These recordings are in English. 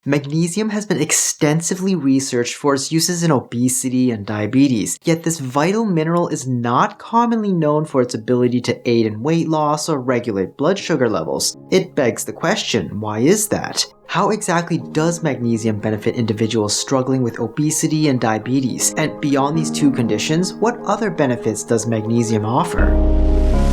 Magnesium has been extensively researched for its uses in obesity and diabetes, yet this vital mineral is not commonly known for its ability to aid in weight loss or regulate blood sugar levels. It begs the question, why is that? How exactly does magnesium benefit individuals struggling with obesity and diabetes? And beyond these two conditions, what other benefits does magnesium offer?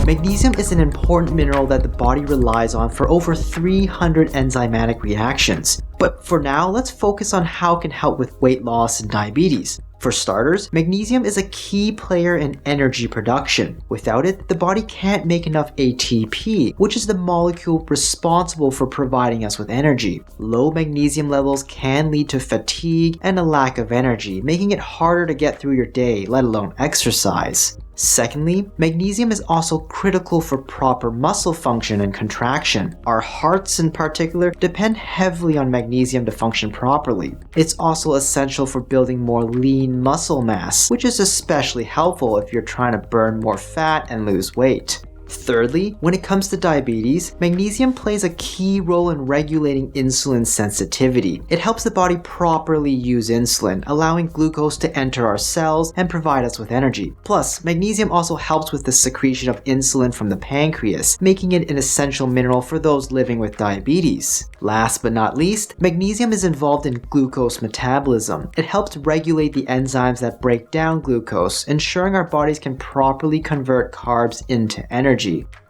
Magnesium is an important mineral that the body relies on for over 300 enzymatic reactions. But for now, let's focus on how it can help with weight loss and diabetes. For starters, magnesium is a key player in energy production. Without it, the body can't make enough ATP, which is the molecule responsible for providing us with energy. Low magnesium levels can lead to fatigue and a lack of energy, making it harder to get through your day, let alone exercise. Secondly, magnesium is also critical for proper muscle function and contraction. Our hearts in particular depend heavily on magnesium to function properly. It's also essential for building more lean muscle mass, which is especially helpful if you're trying to burn more fat and lose weight. Thirdly, when it comes to diabetes, magnesium plays a key role in regulating insulin sensitivity. It helps the body properly use insulin, allowing glucose to enter our cells and provide us with energy. Plus, magnesium also helps with the secretion of insulin from the pancreas, making it an essential mineral for those living with diabetes. Last but not least, magnesium is involved in glucose metabolism. It helps regulate the enzymes that break down glucose, ensuring our bodies can properly convert carbs into energy.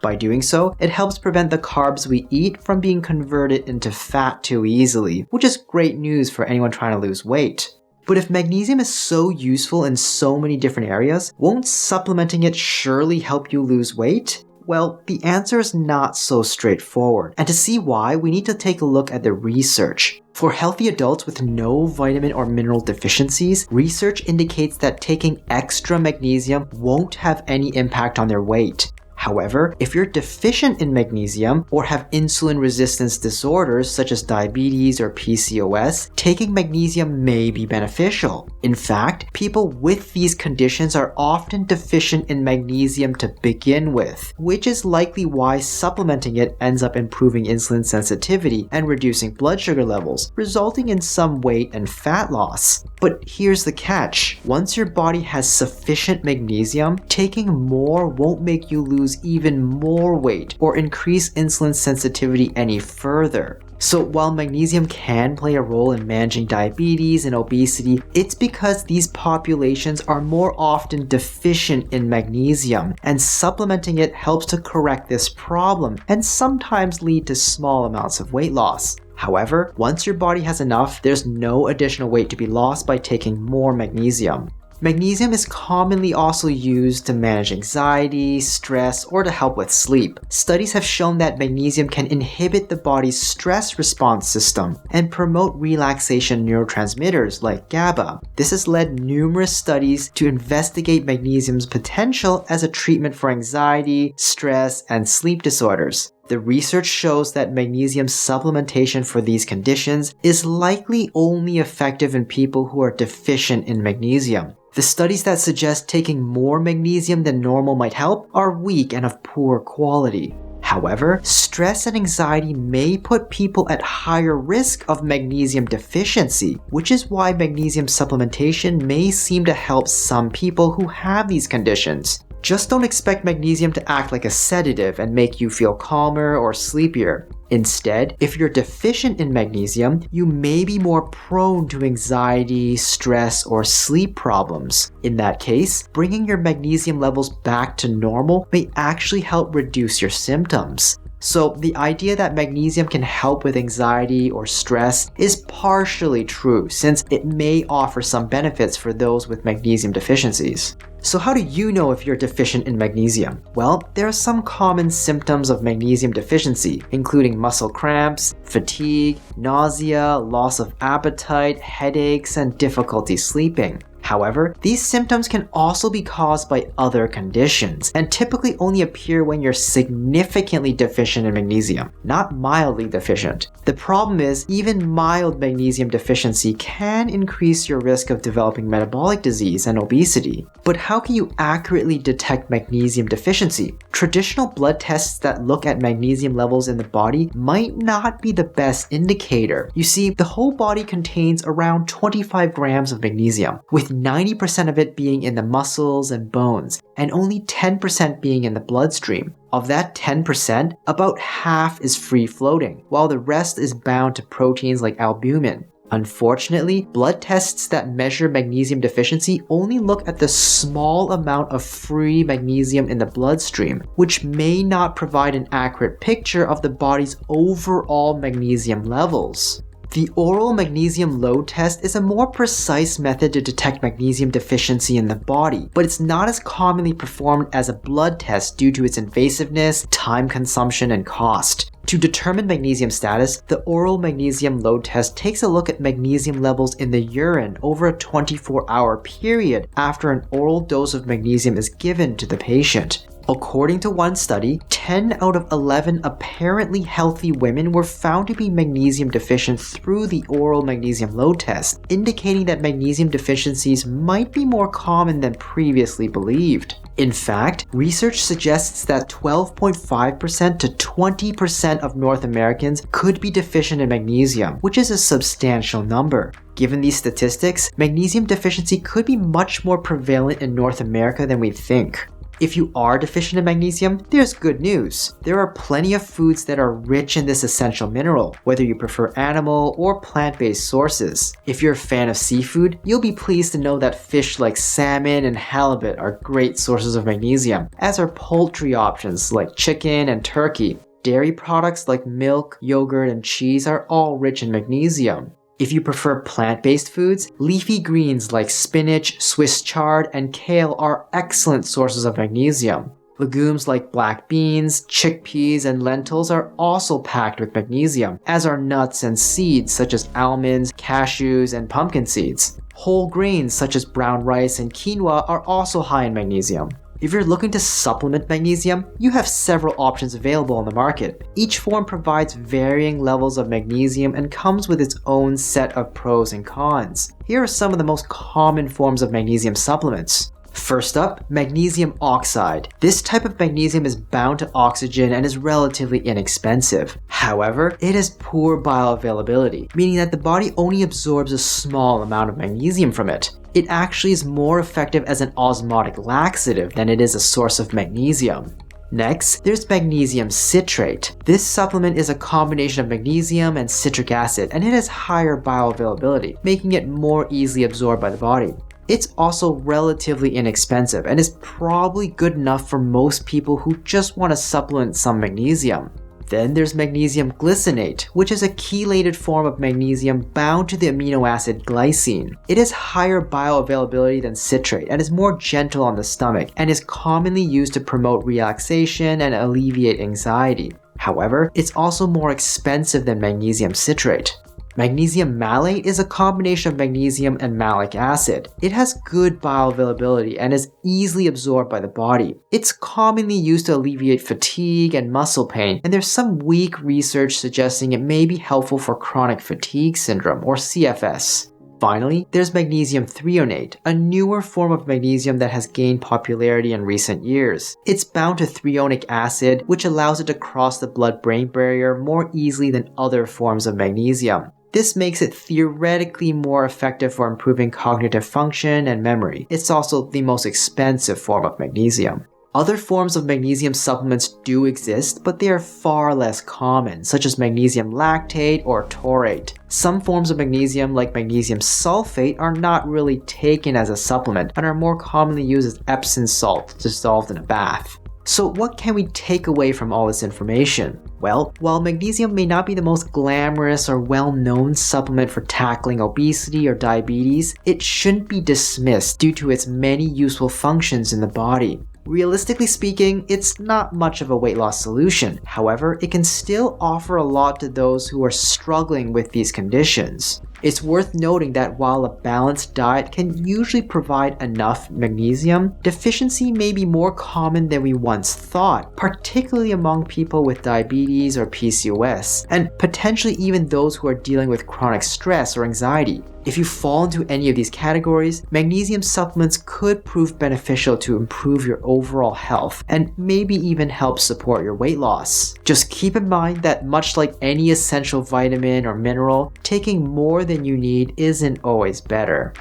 By doing so, it helps prevent the carbs we eat from being converted into fat too easily, which is great news for anyone trying to lose weight. But if magnesium is so useful in so many different areas, won't supplementing it surely help you lose weight? Well, the answer is not so straightforward, and to see why, we need to take a look at the research. For healthy adults with no vitamin or mineral deficiencies, research indicates that taking extra magnesium won't have any impact on their weight. However, if you're deficient in magnesium or have insulin resistance disorders such as diabetes or PCOS, taking magnesium may be beneficial. In fact, people with these conditions are often deficient in magnesium to begin with, which is likely why supplementing it ends up improving insulin sensitivity and reducing blood sugar levels, resulting in some weight and fat loss. But here's the catch. Once your body has sufficient magnesium, taking more won't make you lose even more weight or increase insulin sensitivity any further. So while magnesium can play a role in managing diabetes and obesity, it's because these populations are more often deficient in magnesium, and supplementing it helps to correct this problem and sometimes lead to small amounts of weight loss. However, once your body has enough, there's no additional weight to be lost by taking more magnesium. Magnesium is commonly also used to manage anxiety, stress, or to help with sleep. Studies have shown that magnesium can inhibit the body's stress response system and promote relaxation neurotransmitters like GABA. This has led numerous studies to investigate magnesium's potential as a treatment for anxiety, stress, and sleep disorders. The research shows that magnesium supplementation for these conditions is likely only effective in people who are deficient in magnesium. The studies that suggest taking more magnesium than normal might help are weak and of poor quality. However, stress and anxiety may put people at higher risk of magnesium deficiency, which is why magnesium supplementation may seem to help some people who have these conditions. Just don't expect magnesium to act like a sedative and make you feel calmer or sleepier. Instead, if you're deficient in magnesium, you may be more prone to anxiety, stress, or sleep problems. In that case, bringing your magnesium levels back to normal may actually help reduce your symptoms. So the idea that magnesium can help with anxiety or stress is partially true, since it may offer some benefits for those with magnesium deficiencies. So how do you know if you're deficient in magnesium? Well, there are some common symptoms of magnesium deficiency, including muscle cramps, fatigue, nausea, loss of appetite, headaches, and difficulty sleeping. However, these symptoms can also be caused by other conditions, and typically only appear when you're significantly deficient in magnesium, not mildly deficient. The problem is, even mild magnesium deficiency can increase your risk of developing metabolic disease and obesity. But how can you accurately detect magnesium deficiency? Traditional blood tests that look at magnesium levels in the body might not be the best indicator. You see, the whole body contains around 25 grams of magnesium, with 90% of it being in the muscles and bones, and only 10% being in the bloodstream. Of that 10%, about half is free floating, while the rest is bound to proteins like albumin. Unfortunately, blood tests that measure magnesium deficiency only look at the small amount of free magnesium in the bloodstream, which may not provide an accurate picture of the body's overall magnesium levels. The oral magnesium load test is a more precise method to detect magnesium deficiency in the body, but it's not as commonly performed as a blood test due to its invasiveness, time consumption, and cost. To determine magnesium status, the oral magnesium load test takes a look at magnesium levels in the urine over a 24-hour period after an oral dose of magnesium is given to the patient. According to one study, 10 out of 11 apparently healthy women were found to be magnesium deficient through the oral magnesium load test, indicating that magnesium deficiencies might be more common than previously believed. In fact, research suggests that 12.5% to 20% of North Americans could be deficient in magnesium, which is a substantial number. Given these statistics, magnesium deficiency could be much more prevalent in North America than we think. If you are deficient in magnesium, there's good news. There are plenty of foods that are rich in this essential mineral, whether you prefer animal or plant-based sources. If you're a fan of seafood, you'll be pleased to know that fish like salmon and halibut are great sources of magnesium, as are poultry options like chicken and turkey. Dairy products like milk, yogurt, and cheese are all rich in magnesium. If you prefer plant-based foods, leafy greens like spinach, Swiss chard, and kale are excellent sources of magnesium. Legumes like black beans, chickpeas, and lentils are also packed with magnesium, as are nuts and seeds such as almonds, cashews, and pumpkin seeds. Whole grains such as brown rice and quinoa are also high in magnesium. If you're looking to supplement magnesium, you have several options available on the market. Each form provides varying levels of magnesium and comes with its own set of pros and cons. Here are some of the most common forms of magnesium supplements. First up, magnesium oxide. This type of magnesium is bound to oxygen and is relatively inexpensive. However, it has poor bioavailability, meaning that the body only absorbs a small amount of magnesium from it. It actually is more effective as an osmotic laxative than it is a source of magnesium. Next, there's magnesium citrate. This supplement is a combination of magnesium and citric acid, and it has higher bioavailability, making it more easily absorbed by the body. It's also relatively inexpensive and is probably good enough for most people who just want to supplement some magnesium. Then there's magnesium glycinate, which is a chelated form of magnesium bound to the amino acid glycine. It has higher bioavailability than citrate and is more gentle on the stomach and is commonly used to promote relaxation and alleviate anxiety. However, it's also more expensive than magnesium citrate. Magnesium malate is a combination of magnesium and malic acid. It has good bioavailability and is easily absorbed by the body. It's commonly used to alleviate fatigue and muscle pain, and there's some weak research suggesting it may be helpful for chronic fatigue syndrome, or CFS. Finally, there's magnesium threonate, a newer form of magnesium that has gained popularity in recent years. It's bound to threonic acid, which allows it to cross the blood-brain barrier more easily than other forms of magnesium. This makes it theoretically more effective for improving cognitive function and memory. It's also the most expensive form of magnesium. Other forms of magnesium supplements do exist, but they are far less common, such as magnesium lactate or taurate. Some forms of magnesium, like magnesium sulfate, are not really taken as a supplement and are more commonly used as Epsom salt dissolved in a bath. So what can we take away from all this information? Well, while magnesium may not be the most glamorous or well-known supplement for tackling obesity or diabetes, it shouldn't be dismissed due to its many useful functions in the body. Realistically speaking, it's not much of a weight loss solution. However, it can still offer a lot to those who are struggling with these conditions. It's worth noting that while a balanced diet can usually provide enough magnesium, deficiency may be more common than we once thought, particularly among people with diabetes or PCOS, and potentially even those who are dealing with chronic stress or anxiety. If you fall into any of these categories, magnesium supplements could prove beneficial to improve your overall health and maybe even help support your weight loss. Just keep in mind that much like any essential vitamin or mineral, taking more than you need isn't always better.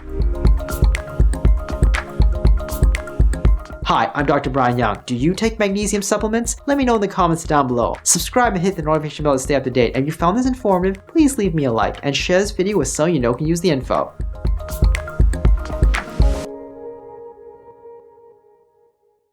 Hi, I'm Dr. Brian Young. Do you take magnesium supplements? Let me know in the comments down below. Subscribe and hit the notification bell to stay up to date. And if you found this informative, please leave me a like and share this video with someone you know can use the info.